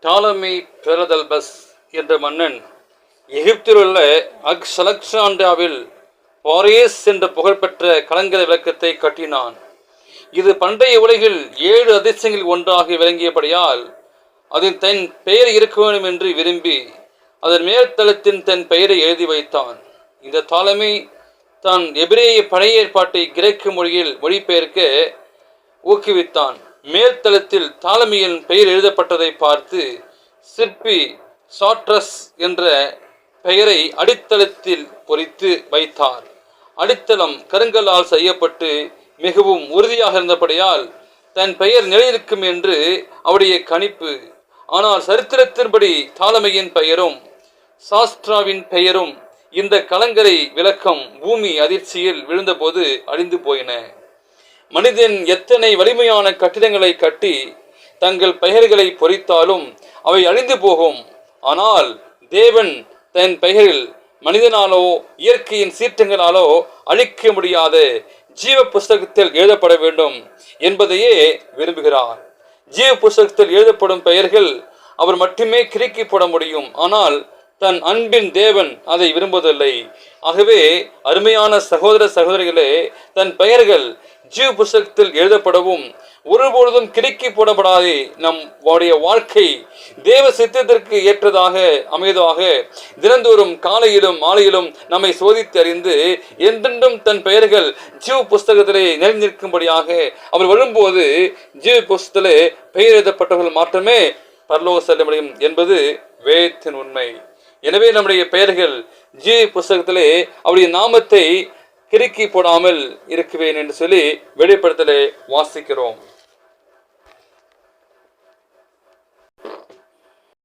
டாலமி பெரதல்பஸ் என்ற மன்னன் எகிப்தில் உள்ள அலெக்சாண்ட்ரியாவில் பாரேஸ் என்ற புகழ்பெற்ற கலங்கரை விளக்கத்தை கட்டினான். இது பண்டைய உலகில் 7 அதிசயங்களில் ஒன்றாக விளங்கியபடியால் அதில் தன் பெயர் இருக்க வேண்டும் என்று விரும்பி அதன் மேல்தளத்தின் தன் பெயரை எழுதி வைத்தான். இந்த டாலமி தான் எபிரேய பழைய ஏற்பாட்டை கிரேக்க மொழியில் மொழிபெயர்க்க ஊக்குவித்தான். மேல்தளத்தில் டாலமியின் பெயர் எழுதப்பட்டதை பார்த்து சிற்பி சாட்ரஸ் என்ற பெயரை அடித்தளத்தில் பொறித்து வைத்தார். அடித்தளம் கருங்கல்லால் செய்யப்பட்டு மிகவும் உறுதியாக இருந்தபடியால் தன் பெயர் நிலைநிற்கும் என்று அவருடைய கணிப்பு. ஆனால் சரித்திரத்தின்படி டாலமியின் பெயரும் சாஸ்திராவின் பெயரும் இந்த கலங்கரை விளக்கம் பூமி அதிர்ச்சியில் விழுந்தபோது அழிந்து போயின. மனிதன் எத்தனை வலிமையான கட்டிடங்களை கட்டி தங்கள் பெயர்களை பொறித்தாலும் அவை அழிந்து போகும். ஆனால் தேவன் தன் பெயரில் மனிதனாலோ இயற்கையின் சீற்றங்களாலோ அழிக்க முடியாத ஜீவ புஸ்தகத்தில் எழுதப்பட வேண்டும் என்பதையே விரும்புகிறார். ஜீவ புஸ்தகத்தில் எழுதப்படும் பெயர்கள் அவர் மட்டுமே கிறுக்கி போட முடியும். ஆனால் தன் அன்பின் தேவன் அதை விரும்புவதில்லை. ஆகவே அருமையான சகோதர சகோதரிகளே, தன் பெயர்கள் ஜீவ புஸ்தகத்தில் எழுதப்படவும் ஒருபொழுதும் கிறுக்கி போடப்படாதே நம்முடைய வாழ்க்கை தேவ சித்தத்திற்கு ஏற்றதாக அமைவதாக தினந்தோறும் காலையிலும் மாலையிலும் நம்மை சோதித்து அறிந்து என்றென்றும் தன் பெயர்கள் ஜீவ புஸ்தகத்திலே நிலைநிற்கும்படியாக அவர் வரும்போது ஜீவ புஸ்தகத்திலே பெயர் எழுதப்பட்டவர்கள் மாற்றமே பரலோக செல்ல முடியும் என்பது வேதத்தின் உண்மை. எனவே நம்முடைய பெயர்கள் ஜீவ புஸ்தகத்திலே அவருடைய நாமத்தை கிறுக்கி போடாமல் இருக்குவேன் என்று சொல்லி வெளிப்படுத்தலே வாசிக்கிறோம்.